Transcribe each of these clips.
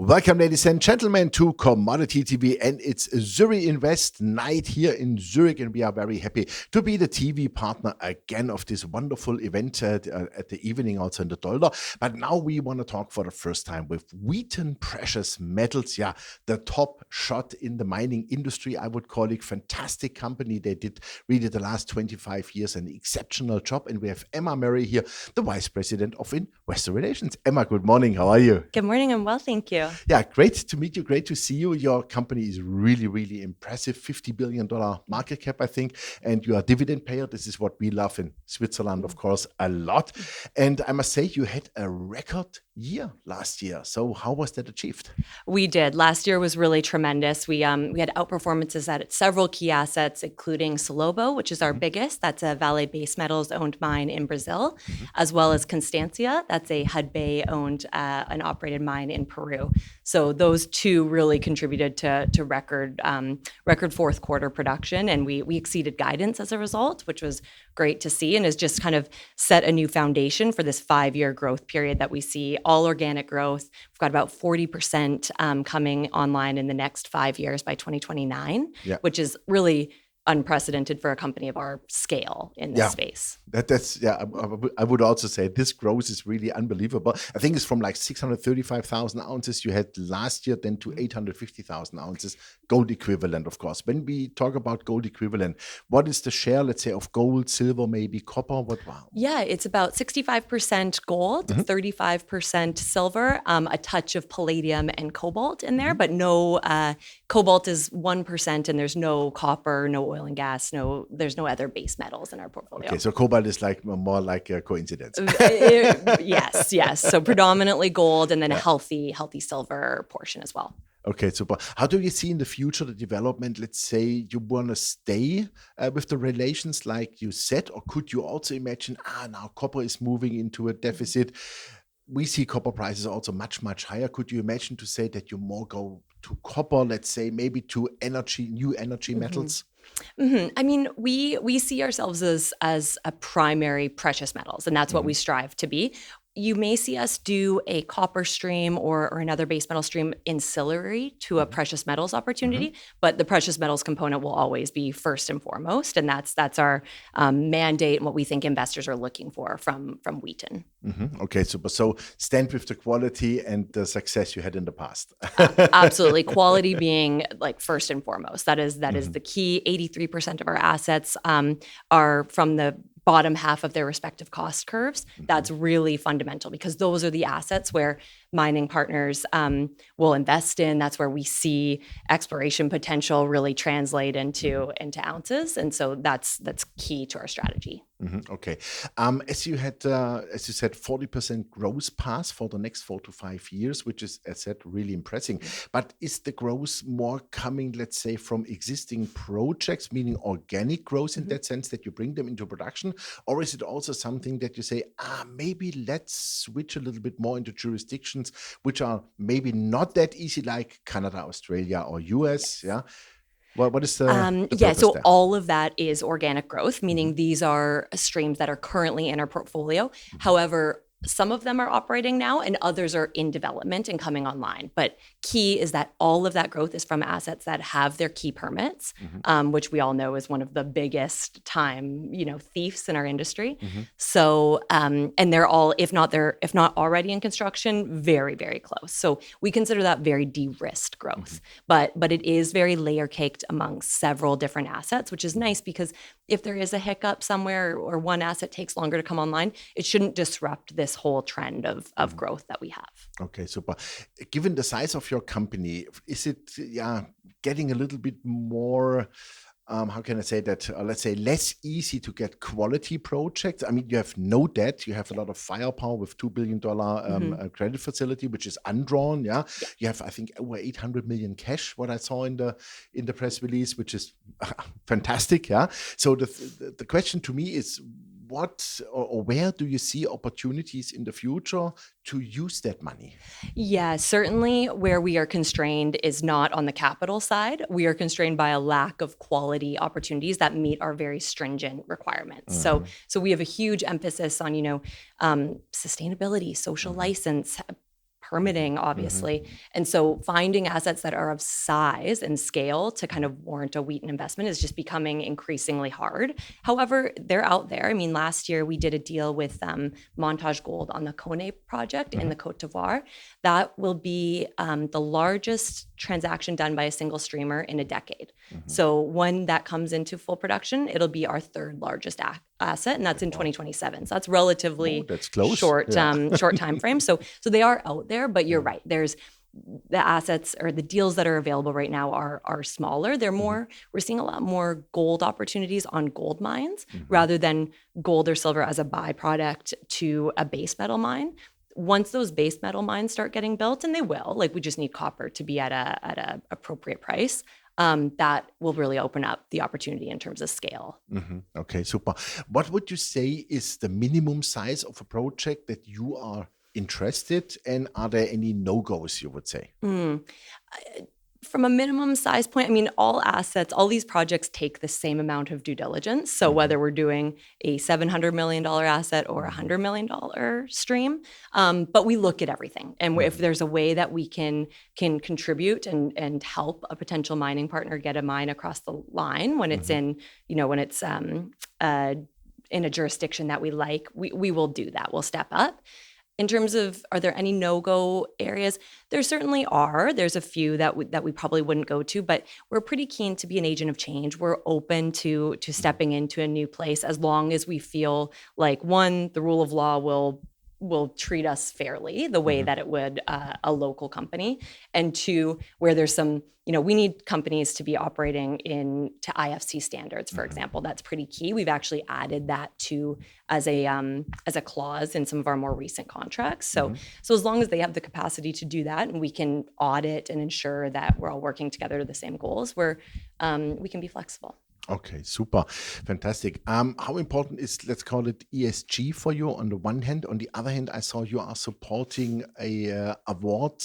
Welcome, ladies and gentlemen, to Commodity TV, and it's Zuri-Invest night here in Zurich, and we are very happy to be the TV partner again of this wonderful event at the evening, also in the Dolder. But now we want to talk for the first time with Wheaton Precious Metals, the top shot in the mining industry, I would call it. Fantastic company. They did really the last 25 years an exceptional job, and we have Emma Murray here, the Vice President of Investor Relations. Emma, good morning. How are you? Good morning. I'm well, thank you. Yeah, great to meet you. Great to see you. Your company is really, really impressive. $50 billion market cap, I think. And you are a dividend payer. This is what we love in Switzerland, of course, a lot. And I must say, you had a record year last year. So how was that achieved? We did. Last year was really tremendous. We had outperformances at several key assets, including Salobo, which is our biggest. That's a Vale Base Metals owned mine in Brazil, as well as Constancia. That's a Hudbay owned and operated mine in Peru. So those two really contributed to record fourth quarter production, and we exceeded guidance as a result, which was great to see, and has just kind of set a new foundation for this 5-year growth period that we see. All organic growth. We've got about 40% coming online in the next 5 years by 2029, which is really unprecedented for a company of our scale in this space. I would also say this growth is really unbelievable. I think it's from like 635,000 ounces you had last year, then to 850,000 ounces gold equivalent, of course. When we talk about gold equivalent, what is the share, let's say, of gold, silver, maybe copper? Yeah, it's about 65% gold, 35% silver, a touch of palladium and cobalt in there, but no, cobalt is 1%, and there's no copper, no oil and gas, there's no other base metals in our portfolio. Okay, so cobalt is like more like a coincidence. Yes. So predominantly gold, and then a healthy silver portion as well. Okay, super. How do you see in the future the development? Let's say you want to stay with the relations like you said, or could you also imagine, now copper is moving into a deficit. We see copper prices also much, much higher. Could you imagine to say that you more go to copper, let's say maybe to new energy metals? I mean, we see ourselves as a primary precious metals, and that's what we strive to be. You may see us do a copper stream or another base metal stream ancillary to a precious metals opportunity, but the precious metals component will always be first and foremost, and that's our mandate and what we think investors are looking for from Wheaton. Okay, super. So stand with the quality and the success you had in the past. Absolutely, quality being like first and foremost. That is the key. 83% of our assets are from the bottom half of their respective cost curves. That's really fundamental, because those are the assets where mining partners will invest in. That's where we see exploration potential really translate into ounces, and so that's key to our strategy. Okay, as you said, 40% growth path for the next 4 to 5 years, which is, as said, really impressive. But is the growth more coming, let's say, from existing projects, meaning organic growth in that sense that you bring them into production, or is it also something that you say, maybe let's switch a little bit more into jurisdictions which are maybe not that easy, like Canada, Australia, or US? Yeah. What is the purpose so there? All of that is organic growth, meaning these are streams that are currently in our portfolio. However, some of them are operating now, and others are in development and coming online. But key is that all of that growth is from assets that have their key permits, which we all know is one of the biggest time, thieves in our industry. So, and they're all, if not already in construction, very, very close. So we consider that very de-risked growth. But it is very layer caked among several different assets, which is nice, because if there is a hiccup somewhere or one asset takes longer to come online, it shouldn't disrupt this whole trend of growth that we have. Okay, super. Given the size of your company, is it getting a little bit more, how can I say that, let's say less easy to get quality projects? I mean, you have no debt, you have a lot of firepower with $2 billion credit facility, which is undrawn. You have, I think, over 800 million cash, what I saw in the press release, which is fantastic. So the question to me is, what or where do you see opportunities in the future to use that money? Yeah, certainly where we are constrained is not on the capital side. We are constrained by a lack of quality opportunities that meet our very stringent requirements. So we have a huge emphasis on, sustainability, social license, permitting, obviously. And so finding assets that are of size and scale to kind of warrant a Wheaton investment is just becoming increasingly hard. However, they're out there. I mean, last year we did a deal with Montage Gold on the Kone project in the Côte d'Ivoire. That will be the largest transaction done by a single streamer in a decade. So when that comes into full production, it'll be our third largest asset, and that's in 2027. So that's relatively that's close. short time frame. So they are out there, but you're right. There's the assets or the deals that are available right now are smaller. They're more, we're seeing a lot more gold opportunities on gold mines rather than gold or silver as a byproduct to a base metal mine. Once those base metal mines start getting built, and they will, like we just need copper to be at a appropriate price, that will really open up the opportunity in terms of scale. Okay, super. What would you say is the minimum size of a project that you are interested in? Are there any no-goes, you would say? From a minimum size point, I mean, all assets, all these projects take the same amount of due diligence. So whether we're doing a $700 million asset or a $100 million stream, but we look at everything. And if there's a way that we can contribute and help a potential mining partner get a mine across the line when it's in, when it's in a jurisdiction that we like, we will do that. We'll step up. In terms of, are there any no-go areas? There certainly are. There's a few that we probably wouldn't go to, but we're pretty keen to be an agent of change. We're open to stepping into a new place as long as we feel like, one, the rule of law will treat us fairly the way that it would a local company, and two, where there's some, we need companies to be operating to IFC standards, for example. That's pretty key. We've actually added that as a clause in some of our more recent contracts. So as long as they have the capacity to do that, and we can audit and ensure that we're all working together to the same goals, we can be flexible. Okay, super. Fantastic. How important is, let's call it ESG for you on the one hand? On the other hand, I saw you are supporting a award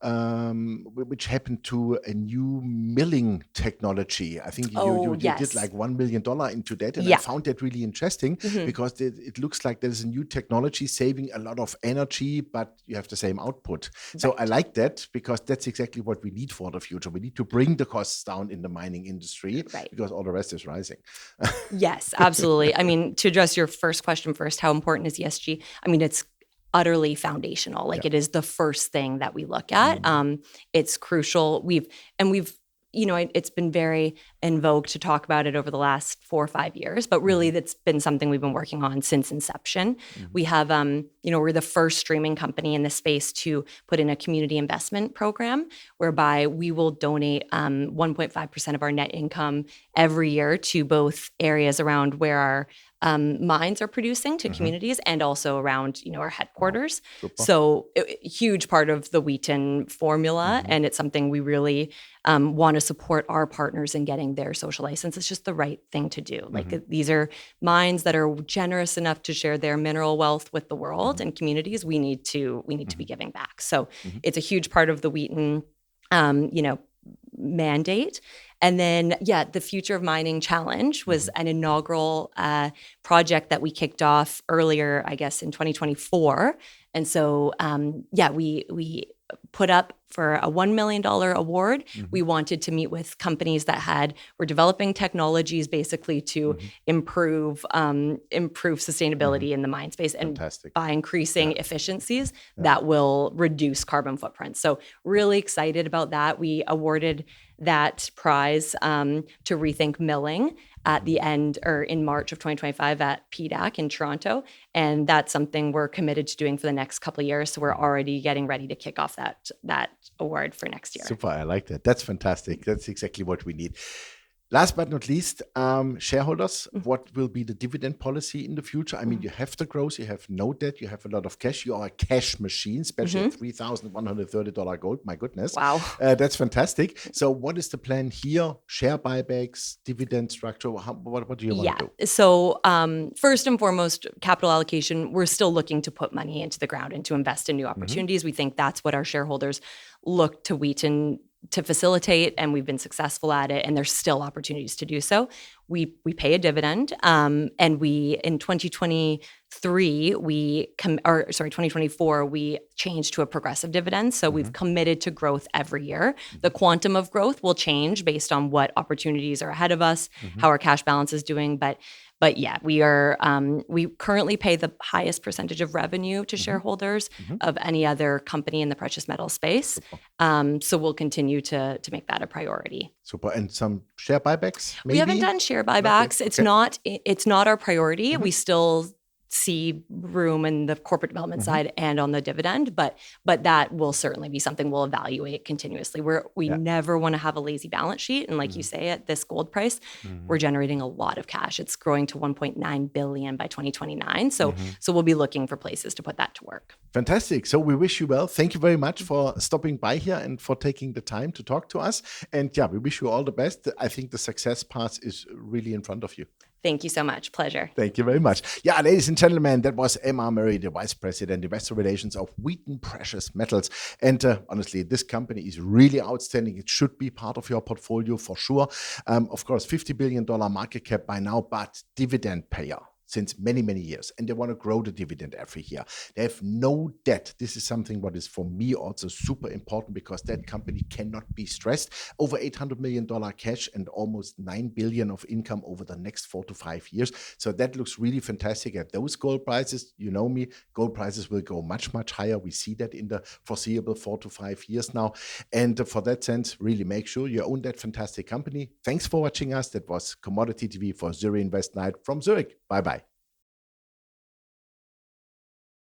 which happened to a new milling technology. I think you did like $1 million into that. And I found that really interesting because it looks like there's a new technology saving a lot of energy, but you have the same output. Right. So I like that because that's exactly what we need for the future. We need to bring the costs down in the mining industry because all the rest is rising. Yes, absolutely. I mean, to address your first question first, how important is ESG? I mean, it's utterly foundational. Like it is the first thing that we look at. It's crucial. We've it's been very in vogue to talk about it over the last 4 or 5 years, but really that's been something we've been working on since inception. We have, we're the first streaming company in this space to put in a community investment program whereby we will donate 1.5% of our net income every year to both areas around where our mines are producing to communities and also around, our headquarters. So a huge part of the Wheaton formula, and it's something we really want to support our partners in getting their social license. It's just the right thing to do. Like these are mines that are generous enough to share their mineral wealth with the world and communities. We need to be giving back. So it's a huge part of the Wheaton, mandate. And then, the Future of Mining Challenge was an inaugural project that we kicked off earlier, I guess, in 2024. And so, we put up for a $1 million award. We wanted to meet with companies that were developing technologies basically to improve sustainability in the mine space, and by increasing efficiencies that will reduce carbon footprint. So really excited about that. We awarded that prize to Rethink Milling at the end or in March of 2025 at PDAC in Toronto. And that's something we're committed to doing for the next couple of years. So we're already getting ready to kick off that award for next year. Super. I like that. That's fantastic. That's exactly what we need. Last but not least, shareholders, what will be the dividend policy in the future? I mean, you have the growth, you have no debt, you have a lot of cash. You are a cash machine, especially at $3,130 gold. My goodness. Wow. That's fantastic. So what is the plan here? Share buybacks, dividend structure? What do you want to do? So first and foremost, capital allocation, we're still looking to put money into the ground and to invest in new opportunities. We think that's what our shareholders look to Wheaton to facilitate, and we've been successful at it, and there's still opportunities to do so. We pay a dividend, and we in 2023 2024, we changed to a progressive dividend. So we've committed to growth every year. The quantum of growth will change based on what opportunities are ahead of us, how our cash balance is doing. But yeah, we currently pay the highest percentage of revenue to shareholders of any other company in the precious metal space. So we'll continue to make that a priority. Super. And some share buybacks, maybe? We haven't done share buybacks. It's not our priority. We still see room in the corporate development side and on the dividend, but that will certainly be something we'll evaluate continuously. We never want to have a lazy balance sheet. And like you say, at this gold price, we're generating a lot of cash. It's growing to 1.9 billion by 2029. So we'll be looking for places to put that to work. Fantastic. So we wish you well. Thank you very much for stopping by here and for taking the time to talk to us. And yeah, we wish you all the best. I think the success path is really in front of you. Thank you so much. Pleasure. Thank you very much. Yeah, ladies and gentlemen, that was Emma Murray, the Vice President, Investor Relations of Wheaton Precious Metals. And honestly, this company is really outstanding. It should be part of your portfolio for sure. Of course, $50 billion market cap by now, but dividend payer since many, many years. And they want to grow the dividend every year. They have no debt. This is something what is for me also super important because that company cannot be stressed. Over $800 million cash and almost 9 billion of income over the next 4 to 5 years. So that looks really fantastic at those gold prices. You know me, gold prices will go much, much higher. We see that in the foreseeable 4 to 5 years now. And for that sense, really make sure you own that fantastic company. Thanks for watching us. That was Commodity TV for Zuri Invest Night from Zurich. Bye-bye.